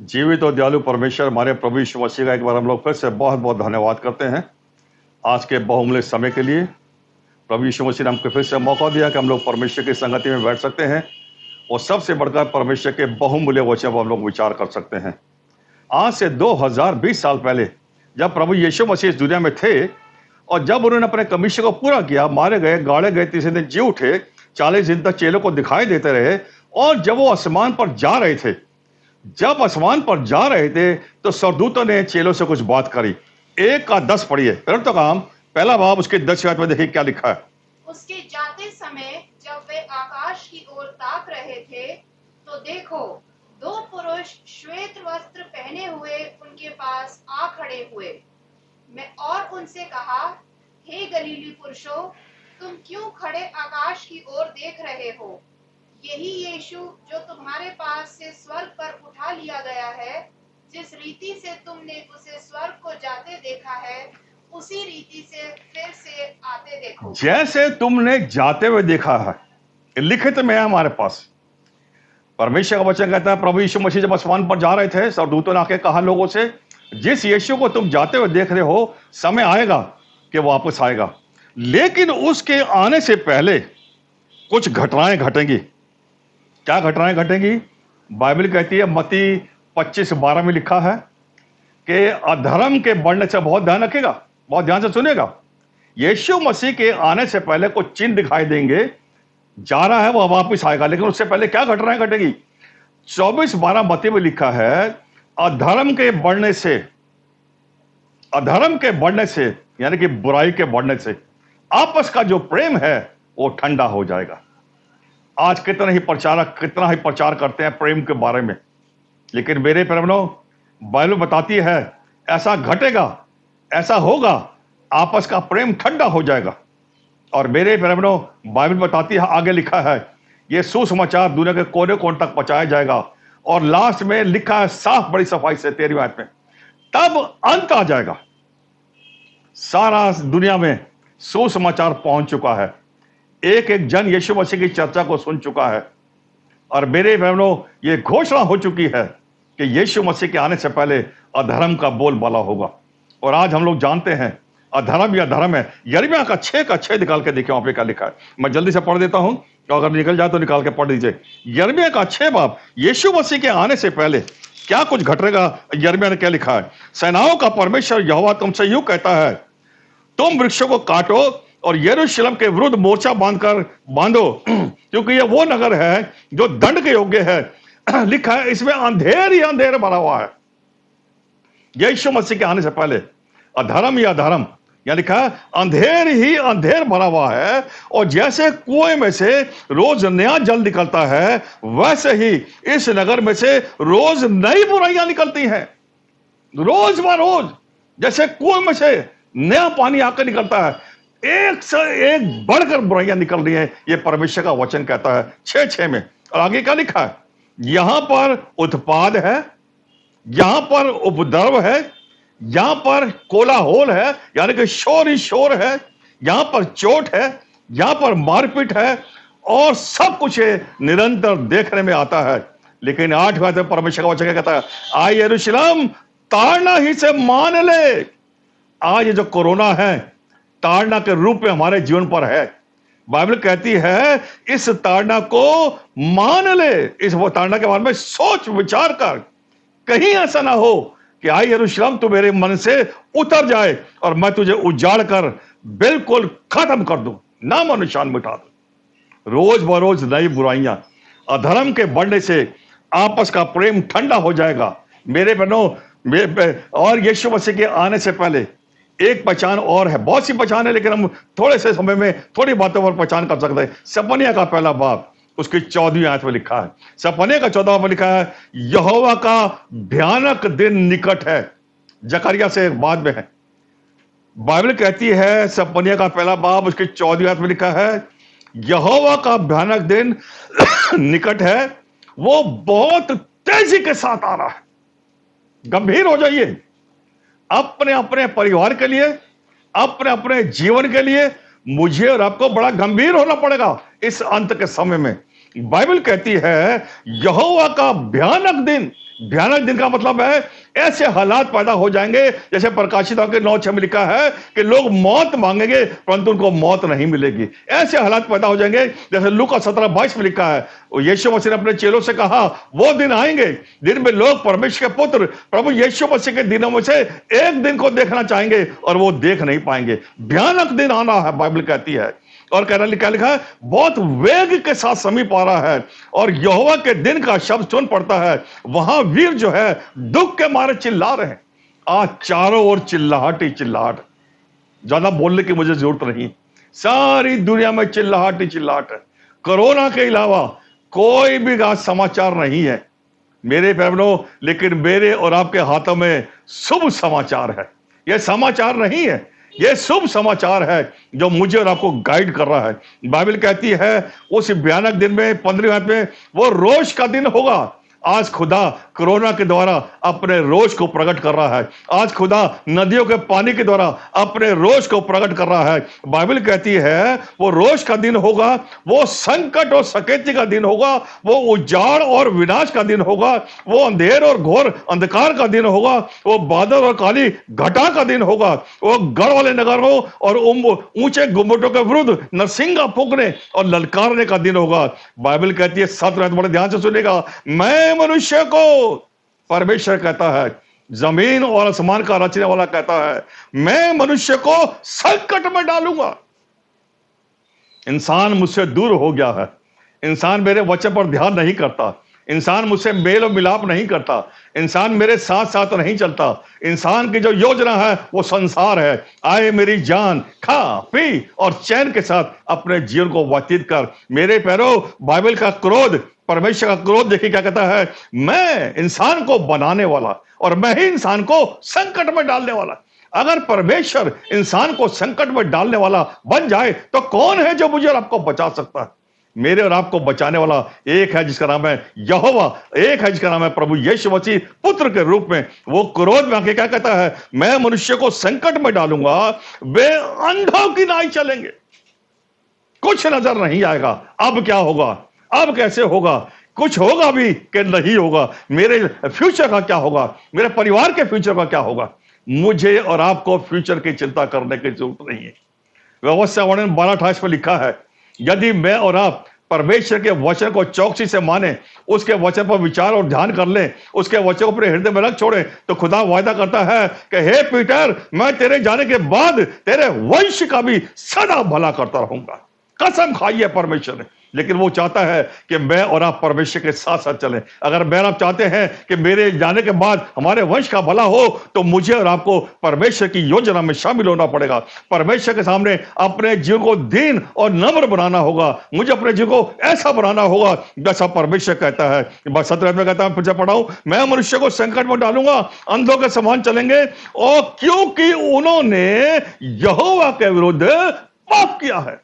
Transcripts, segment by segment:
जीवित और दयालु परमेश्वर हमारे प्रभु यीशु मसीह का एक बार हम लोग फिर से बहुत बहुत धन्यवाद करते हैं आज के बहुमूल्य समय के लिए। प्रभु यीशु मसीह ने हमको फिर से मौका दिया कि हम लोग परमेश्वर की संगति में बैठ सकते हैं और सबसे बढ़कर परमेश्वर के बहुमूल्य वचन पर हम लोग विचार कर सकते हैं। आज से 2020 साल पहले जब प्रभु यीशु मसीह इस दुनिया में थे और जब उन्होंने अपने कमीशन को पूरा किया, मारे गए, गाड़े गए, तीसरे दिन जी उठे, 40 दिन तक चेलों को दिखाई देते रहे और जब वो आसमान पर जा रहे थे, तो स्वर्गदूतों ने चेलों से कुछ बात करी। 1 का 10 पढ़िए। तो काम पहला बाब उसके 10 आयत में देखिए क्या लिखा है। उसके जाते समय जब वे आकाश की ओर ताक रहे थे तो देखो, 2 पुरुष श्वेत वस्त्र पहने हुए उनके पास आ खड़े हुए। मैं और उनसे कहा, हे गलीली पुरुषों, तुम क्यों खड़े आकाश की ओर देख रहे हो? यही यीशु जो तुम्हारे पास से स्वर्ग पर उठा लिया गया है, जिस रीति से तुमने उसे स्वर्ग को जाते देखा है, उसी रीति से फिर से आते देखो। जैसे तुमने जाते हुए देखा है, लिखित में है हमारे पास। परमेश्वर का वचन कहता है प्रभु यीशु मसीह जब आसमान पर जा रहे थे, स्वर्गदूतों ने आके कहा लोगों से, जिस यीशु को तुम जाते हुए देख रहे हो, समय आएगा कि वापस आएगा, लेकिन उसके आने से पहले कुछ घटनाएं घटेंगी। क्या घटनाएं घटेंगी? बाइबल कहती है, मत्ती 25:12 में लिखा है कि अधर्म के बढ़ने से, बहुत ध्यान रखिएगा, बहुत ध्यान से सुनेगा, यीशु मसीह के आने से पहले कुछ चिन्ह दिखाई देंगे। जा रहा है, वह वापस आएगा, लेकिन उससे पहले क्या घटनाएं घटेगी? 24:12 मत्ती में लिखा है, अधर्म के बढ़ने से यानी कि बुराई के बढ़ने से आपस का जो प्रेम है वो ठंडा हो जाएगा। आज कितना ही प्रचार करते हैं प्रेम के बारे में, लेकिन मेरे प्रेमनो, बाइबल बताती है ऐसा घटेगा, ऐसा होगा, आपस का प्रेम ठंडा हो जाएगा। और मेरे प्रेमनो, बाइबल बताती है, आगे लिखा है, ये सुसमाचार दुनिया के कोने कोने तक पहुंचाया जाएगा। और लास्ट में लिखा है साफ, बड़ी सफाई से 13वीं आयत में, तब अंत आ जाएगा। सारा दुनिया में सुसमाचार पहुंच चुका है, एक एक जन यीशु मसीह की चर्चा को सुन चुका है। और मेरे बहनों, ये घोषणा हो चुकी है कि यीशु मसीह के आने से पहले अधर्म का बोलबाला होगा। और आज हम लोग जानते हैं अधर्म या धर्म है। यिर्मयाह का 6 निकाल के देखिए वहां पे क्या लिखा है। मैं जल्दी से पढ़ देता हूं, तो अगर निकल जाए तो निकाल के पढ़ दीजिए। यिर्मयाह का 6 बाब, यीशु मसीह के आने से पहले क्या कुछ घटेगा। यिर्मयाह ने क्या लिखा है? सेनाओं का परमेश्वर यहोवा तुमसे यूं कहता है, तुम वृक्षों को काटो और यरूशलेम के विरुद्ध मोर्चा बांधो, क्योंकि यह वो नगर है जो दंड के योग्य है। लिखा है इसमें अंधेर ही अंधेर भरा हुआ है। यीशु मसीह के आने से पहले अधर्म या धर्म, या लिखा है अंधेर ही अंधेर भरा हुआ है। और जैसे कुएं में से रोज नया जल निकलता है, वैसे ही इस नगर में से रोज नई बुराइयां निकलती हैं। रोज ब रोज जैसे कुएं में से नया पानी आकर निकलता है, एक से एक बढ़कर बुराइयां निकल रही है। ये परमेश्वर का वचन कहता है 6:6 में। और आगे क्या लिखा है? यहां पर उत्पाद है, यहां पर उपद्रव है, यहां पर कोलाहल है, यानी कि शोर ही शोर है, यहां पर चोट है, यहां पर मारपीट है, और सब कुछ निरंतर देखने में आता है। लेकिन 8 बात परमेश्वर का वचन कहता है, आय यरूशलेम, ताड़ना ही से मान ले। आज ये जो कोरोना है, ताड़ना के रूप में हमारे जीवन पर है। बाइबल कहती है इस ताड़ना को मान ले, इस वो ताड़ना के बारे में सोच विचार कर, कहीं ऐसा ना हो कि आई यरूशलेम तू मेरे मन से उतर जाए और मैं तुझे उजाड़ कर बिल्कुल खत्म कर दूं, नाम और निशान मिटा दूं। रोज बरोज नई बुराइयां, अधर्म के बढ़ने से आपस का प्रेम ठंडा हो जाएगा। मेरे बहनों, और यीशु मसीह के आने से पहले एक पहचान और है, बहुत सी पहचान है, लेकिन हम थोड़े से समय में थोड़ी बातों पर पहचान कर सकते हैं। सपनिया का पहला बाब, उसकी 14वीं आयत में लिखा है। सपनिया का 14वां में लिखा है, यहोवा का भयानक दिन निकट है। जकरिया से बाद में है। बाइबल कहती है, सपनिया का पहला बाब उसकी 14वीं आयत में लिखा है, यहोवा का भयानक दिन निकट है, वो बहुत तेजी के साथ आ रहा है। गंभीर हो जाइए अपने अपने परिवार के लिए, अपने अपने जीवन के लिए। मुझे और आपको बड़ा गंभीर होना पड़ेगा इस अंत के समय में। बाइबल कहती है यहोवा का भयानक दिन भयानक दिन का मतलब है ऐसे हालात पैदा हो जाएंगे जैसे प्रकाशित वाक्य 9:6 में लिखा है कि लोग मौत मांगेंगे परंतु उनको मौत नहीं मिलेगी। ऐसे हालात पैदा हो जाएंगे जैसे लूका 17:22 में लिखा है, यीशु मसीह ने अपने चेलों से कहा वो दिन आएंगे दिन में लोग परमेश्वर के पुत्र प्रभु यीशु मसीह के दिनों में से एक दिन को देखना चाहेंगे और वो देख नहीं पाएंगे। भयानक दिन आना है बाइबल कहती है। और कहना लिखा है बहुत वेग के साथ समीप आ रहा है और यहोवा के दिन का शब्द सुन पड़ता है। वहां वीर जो है दुख के मारे चिल्ला रहे हैं। आज चारों ओर चिल्लाहट ही चिल्लाहट, ज्यादा बोलने की मुझे जरूरत नहीं, सारी दुनिया में चिल्लाहट ही चिल्लाहट है। कोरोना के अलावा कोई भी आज समाचार नहीं है मेरे बहनों, लेकिन मेरे और आपके हाथों में शुभ समाचार है। यह समाचार नहीं है, यह शुभ समाचार है जो मुझे और आपको गाइड कर रहा है। बाइबल कहती है उस भयानक दिन में 15वें आयत में वो रोष का दिन होगा। आज खुदा कोरोना के द्वारा अपने रोष को प्रकट कर रहा है। आज खुदा नदियों के पानी के द्वारा अपने रोष को प्रकट कर रहा है। बाइबल कहती है वो रोष का दिन होगा, वो संकट और सकेती का दिन होगा, वो उजाड़ और विनाश का दिन होगा, वो अंधेर और घोर अंधकार का दिन होगा, वो बादल और काली घटा का दिन होगा, वो गढ़ वाले नगरों और ऊंचे गुम्बदों के विरुद्ध नरसिंगा फूंकने और ललकारने का दिन होगा। बाइबल कहती है 7 बड़े ध्यान से सुनेगा, मैं मनुष्य को, परमेश्वर कहता है, जमीन और आसमान का रचने वाला कहता है, मैं मनुष्य को संकट में डालूंगा। इंसान मुझसे दूर हो गया है, इंसान मेरे वचन पर ध्यान नहीं करता, इंसान मुझसे मेल और मिलाप नहीं करता, इंसान मेरे साथ साथ नहीं चलता। इंसान की जो योजना है वो संसार है, आए मेरी जान, खा पी और चैन के साथ अपने जीवन को व्यतीत कर। मेरे पैरों, बाइबल का क्रोध, परमेश्वर का क्रोध देखिए क्या कहता है, मैं इंसान को बनाने वाला और मैं ही इंसान को संकट में डालने वाला। अगर परमेश्वर इंसान को संकट में डालने वाला बन जाए तो कौन है जो मुझे और आपको बचा सकता है? मेरे और आपको बचाने वाला एक है जिसका नाम है यहोवा, एक है जिसका नाम है प्रभु यीशु मसीह पुत्र के रूप में। वो क्रोध में आके क्या कहता है, मैं मनुष्य को संकट में डालूंगा, वे अंधों की नाई चलेंगे, कुछ नजर नहीं आएगा। अब क्या होगा, अब कैसे होगा, कुछ होगा भी कि नहीं होगा, मेरे फ्यूचर का क्या होगा, मेरे परिवार के फ्यूचर का क्या होगा। मुझे और आपको फ्यूचर की चिंता करने की जरूरत नहीं है। व्यवस्था वर्णन 12:28 में लिखा है, यदि मैं और आप परमेश्वर के वचन को चौकसी से माने, उसके वचन पर विचार और ध्यान कर ले, उसके वचन को अपने हृदय में रख छोड़े, तो खुदा वायदा करता है कि हे पीटर, मैं तेरे जाने के बाद तेरे वंश का भी सदा भला करता रहूंगा। कसम खाई है परमेश्वर ने। लेकिन वो चाहता है कि मैं और आप परमेश्वर के साथ साथ चलें। अगर मैं और आप चाहते हैं कि मेरे जाने के बाद हमारे वंश का भला हो, तो मुझे और आपको परमेश्वर की योजना में शामिल होना पड़ेगा। परमेश्वर के सामने अपने जीवन को दीन और नम्र बनाना होगा। मुझे अपने जीवन को ऐसा बनाना होगा जैसा परमेश्वर कहता है। 17 में कहता है, फिर से पढ़ाऊं, मैं मनुष्य को संकट में डालूंगा, अंधों के समान चलेंगे, और क्योंकि उन्होंने यहोवा के विरुद्ध पाप किया है।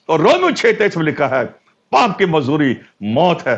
और रोमियो 6:23 में लिखा है, पाप की मजदूरी मौत है,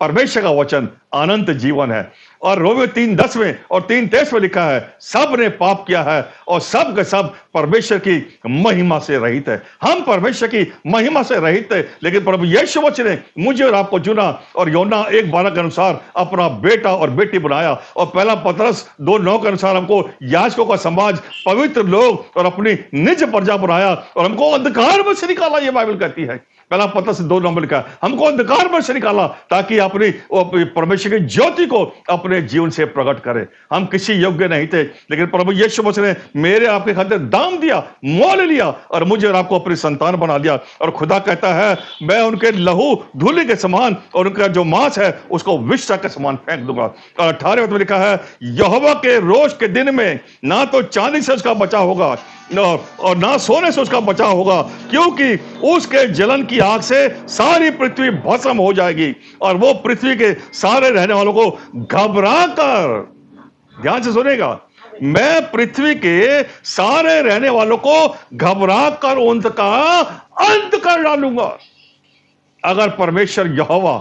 परमेश्वर का वचन अनंत जीवन है। और रोमियो 3:10 में और 3:23 में लिखा है, सब ने पाप किया है और सब के सब परमेश्वर की महिमा से रहित है। हम परमेश्वर की महिमा से रहित है, लेकिन प्रभु यीशु मसीह ने मुझे और आपको चुना और यूहन्ना 1:12 के अनुसार अपना बेटा और बेटी बनाया। और पहला पतरस 2:9 के अनुसार हमको याजकों का समाज, पवित्र लोग और अपनी निज प्रजा बनाया और हमको अंधकार में से निकाला, ये बाइबल कहती है। पहला पतरस 2:9 लिखा, हमको अंधकार में से निकाला ताकि अपनी परमेश्वर की ज्योति को अपने जीवन से प्रकट करे। हम किसी योग्य नहीं थे, लेकिन प्रभु यीशु मसीह ने मेरे आपके खातिर दाम दिया, मोल लिया और मुझे और आपको अपनी संतान बना लिया। और खुदा कहता है, मैं उनके लहू धूलि के समान और उनका जो मांस है उसको विष्ठा के समान फेंक दूंगा। और 18 में लिखा है, यहोवा के रोष के दिन में ना तो चांदी से उसका बचाव होगा और ना सोने से उसका बचाव होगा, क्योंकि उसके जलन की आग से सारी पृथ्वी भस्म हो जाएगी और वो पृथ्वी के सारे रहने वालों को घबरा कर, ध्यान से सुनेगा, मैं पृथ्वी के सारे रहने वालों को घबरा कर उनका अंत कर डालूंगा। अगर परमेश्वर यहोवा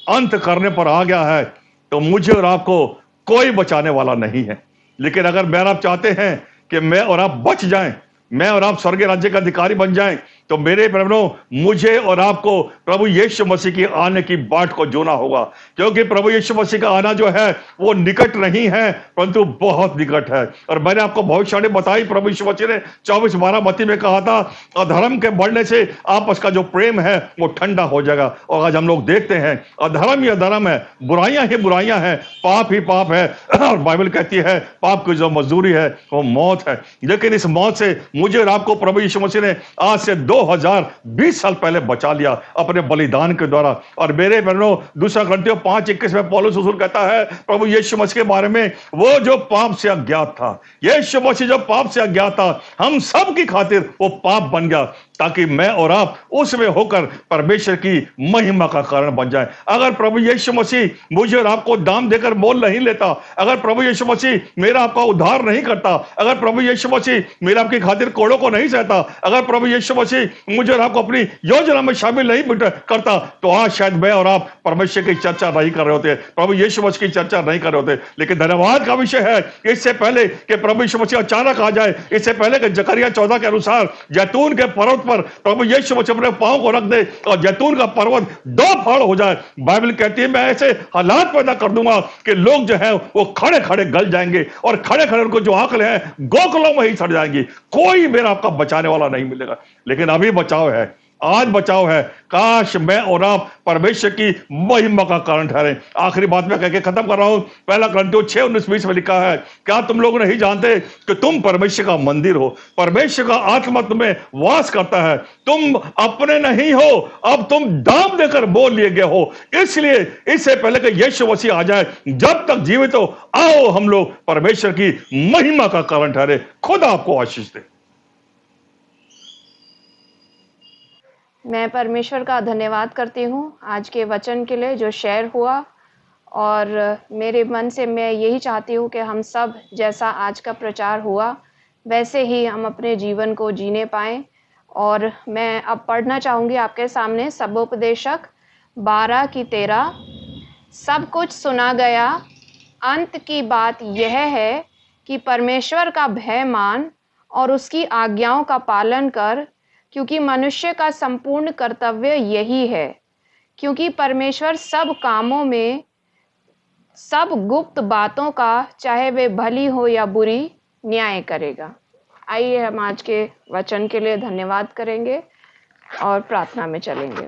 अंत करने पर आ गया है तो मुझे और आपको कोई बचाने वाला नहीं है। लेकिन अगर मैं और आप चाहते हैं कि मैं और आप बच जाएं, मैं और आप स्वर्गीय राज्य का अधिकारी बन जाएं, तो मेरे बहनों, मुझे और आपको प्रभु यीशु मसीह की आने की बाट को जोना होगा, क्योंकि प्रभु यीशु मसीह का आना जो है वो निकट नहीं है, परंतु बहुत निकट है। और मैंने आपको भविष्यवाणी बताई, प्रभु यीशु मसीह ने 24:12 मत्ती में कहा था, अधर्म के बढ़ने से आपस का जो प्रेम है वो ठंडा हो जाएगा। और आज हम लोग देखते हैं अधर्म ही अधर्म है, बुराइयां ही बुराइयां हैं, पाप ही पाप है। और बाइबल कहती है पाप की जो मजदूरी है वो मौत है। लेकिन इस मौत से मुझे और आपको प्रभु यीशु मसीह ने आज से 2020 साल पहले बचा लिया अपने बलिदान के द्वारा। और मेरे बहनों, दूसरा कुरिन्थियों 5:21 में पौलुस रसूल कहता है प्रभु यीशु मसीह के बारे में, वो जो पाप से अज्ञात था, यीशु मसीह जो पाप से अज्ञात था, हम सब की खातिर वो पाप बन गया, ताकि मैं और आप उसमें होकर परमेश्वर की महिमा का कारण बन जाए। अगर प्रभु यीशु मसीह मुझे और आपको दाम देकर मोल नहीं लेता, अगर प्रभु यीशु मसीह मेरा आपका उद्धार नहीं करता, अगर प्रभु यीशु मसीह मेरा आपकी खातिर कोड़ों को नहीं सहता, अगर प्रभु यीशु मसीह मुझे और आपको अपनी योजना में शामिल नहीं करता, तो आज शायद मैं और आप परमेश्वर की चर्चा नहीं कर रहे होते, प्रभु यीशु मसीह की चर्चा नहीं कर रहे होते। लेकिन धन्यवाद का विषय है, इससे पहले कि प्रभु यीशु मसीह अचानक आ जाए, इससे पहले कि जकरिया 14 के अनुसार जैतून के पर्वत पर प्रभु यीशु मसीह अपने पांव को रख दे और जैतून का पर्वत 2 फाड़ हो जाए, बाइबल कहती है मैं ऐसे हालात पैदा कर दूंगा कि लोग जो है वो खड़े खड़े गल जाएंगे और खड़े खड़े उनको जो अक्ल है गोकुलों में ही सड़ जाएंगी, कोई मेरा आपका बचाने वाला नहीं मिलेगा। लेकिन अभी बचाव है, आज बचाव है। काश मैं और आप परमेश्वर की महिमा का कारण ठहरे। आखिरी बात में कहकर खत्म कर रहा हूं, पहला कुरिन्थियों 6:19-20 में लिखा है, क्या तुम लोग नहीं जानते कि तुम परमेश्वर का मंदिर हो, परमेश्वर का आत्मा तुम्हें वास करता है, तुम अपने नहीं हो, अब तुम दाम देकर मोल लिए गए हो। इसलिए इससे पहले कि यीशु मसीह आ जाए, जब तक जीवित हो, आओ हम लोग परमेश्वर की महिमा का कारण ठहरे। खुदा आपको आशीष दे। मैं परमेश्वर का धन्यवाद करती हूँ आज के वचन के लिए जो शेयर हुआ, और मेरे मन से मैं यही चाहती हूँ कि हम सब जैसा आज का प्रचार हुआ वैसे ही हम अपने जीवन को जीने पाएँ। और मैं अब पढ़ना चाहूँगी आपके सामने सबोपदेशक 12:13। सब कुछ सुना गया, अंत की बात यह है कि परमेश्वर का भय मान और उसकी आज्ञाओं का पालन कर, क्योंकि मनुष्य का संपूर्ण कर्तव्य यही है। क्योंकि परमेश्वर सब कामों में सब गुप्त बातों का, चाहे वे भली हो या बुरी, न्याय करेगा। आइए हम आज के वचन के लिए धन्यवाद करेंगे और प्रार्थना में चलेंगे।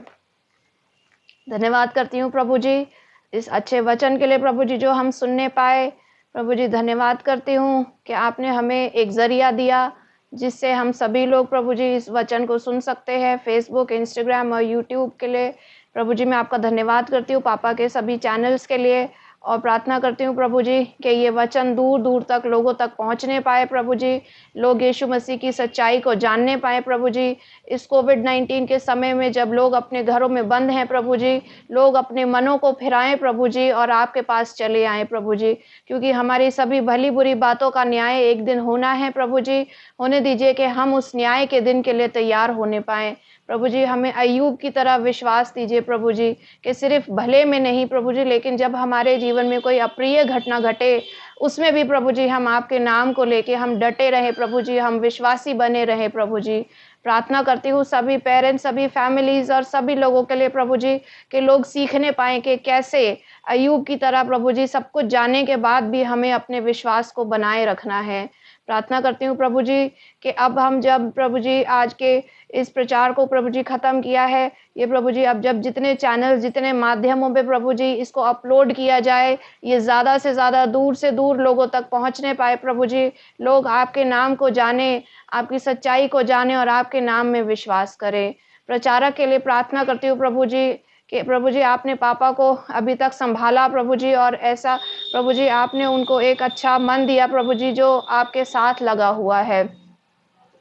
धन्यवाद करती हूँ प्रभु जी इस अच्छे वचन के लिए, प्रभु जी जो हम सुनने पाए। प्रभु जी धन्यवाद करती हूँ कि आपने हमें एक जरिया दिया जिससे हम सभी लोग प्रभु जी इस वचन को सुन सकते हैं, फेसबुक, इंस्टाग्राम और यूट्यूब के लिए। प्रभु जी मैं आपका धन्यवाद करती हूँ पापा के सभी चैनल्स के लिए, और प्रार्थना करती हूँ प्रभु जी कि ये वचन दूर दूर तक लोगों तक पहुँचने पाए। प्रभु जी लोग यीशु मसीह की सच्चाई को जानने पाए। प्रभु जी इस कोविड-19 के समय में जब लोग अपने घरों में बंद हैं, प्रभु जी लोग अपने मनों को फिराएं प्रभु जी और आपके पास चले आएँ प्रभु जी, क्योंकि हमारी सभी भली बुरी बातों का न्याय एक दिन होना है। प्रभु जी होने दीजिए कि हम उस न्याय के दिन के लिए तैयार होने पाएँ। प्रभु जी हमें अय्यूब की तरह विश्वास दीजिए प्रभु जी कि सिर्फ भले में नहीं प्रभु जी, लेकिन जब हमारे जीवन में कोई अप्रिय घटना घटे उसमें भी प्रभु जी हम आपके नाम को लेके हम डटे रहे प्रभु जी, हम विश्वासी बने रहे प्रभु जी। प्रार्थना करती हूँ सभी पेरेंट्स, सभी फैमिलीज और सभी लोगों के लिए प्रभु जी कि लोग सीखने पाएँ कि कैसे अय्यूब की तरह प्रभु जी सब कुछ जानने के बाद भी हमें अपने विश्वास को बनाए रखना है। प्रार्थना करती हूँ प्रभु जी कि अब हम जब प्रभु जी आज के इस प्रचार को प्रभु जी ख़त्म किया है, ये प्रभु जी अब जब जितने चैनल, जितने माध्यमों पे प्रभु जी इसको अपलोड किया जाए, ये ज़्यादा से ज़्यादा दूर से दूर लोगों तक पहुँचने पाए प्रभु जी। लोग आपके नाम को जाने, आपकी सच्चाई को जाने और आपके नाम में विश्वास करें। प्रचारक के लिए प्रार्थना करती हूँ प्रभु जी कि प्रभु जी आपने पापा को अभी तक संभाला प्रभु जी, और ऐसा प्रभु जी आपने उनको एक अच्छा मन दिया प्रभु जी जो आपके साथ लगा हुआ है।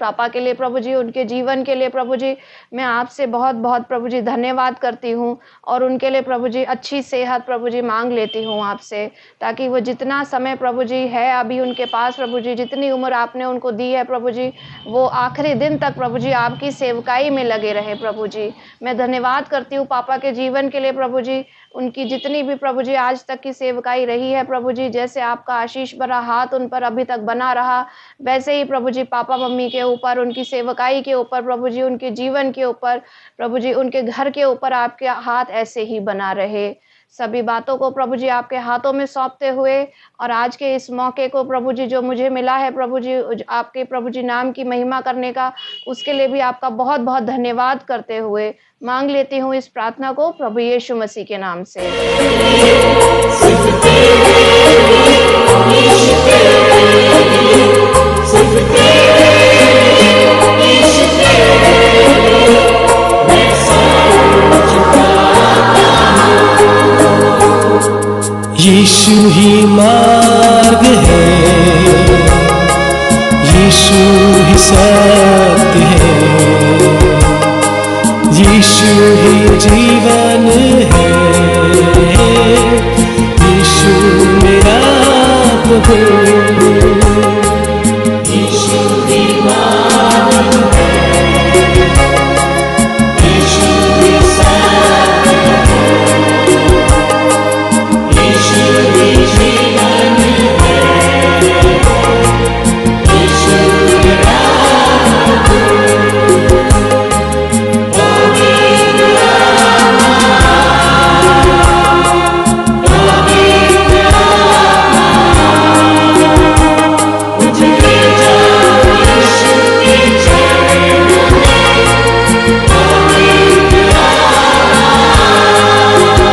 पापा के लिए प्रभु जी, उनके जीवन के लिए प्रभु जी मैं आपसे बहुत बहुत प्रभु जी धन्यवाद करती हूँ, और उनके लिए प्रभु जी अच्छी सेहत प्रभु जी मांग लेती हूँ आपसे, ताकि वो जितना समय प्रभु जी है अभी उनके पास प्रभु जी, जितनी उम्र आपने उनको दी है प्रभु जी, वो आखिरी दिन तक प्रभु जी आपकी सेवकाई में लगे रहे प्रभु जी। मैं धन्यवाद करती हूँ पापा के जीवन के लिए प्रभु जी, उनकी जितनी भी प्रभु जी आज तक की सेवकाई रही है प्रभु जी, जैसे आपका आशीष भरा हाथ उन पर अभी तक बना रहा, वैसे ही प्रभु जी पापा मम्मी के ऊपर, उनकी सेवकाई के ऊपर, प्रभु जी उनके जीवन के ऊपर, प्रभु जी उनके घर के ऊपर आपके हाथ ऐसे ही बना रहे। सभी बातों को प्रभु जी आपके हाथों में सौंपते हुए और आज के इस मौके को प्रभु जी जो मुझे मिला है प्रभु जी आपके प्रभु जी नाम की महिमा करने का, उसके लिए भी आपका बहुत बहुत धन्यवाद करते हुए मांग लेती हूँ इस प्रार्थना को प्रभु यीशु मसीह के नाम से। सिर्फ तेरे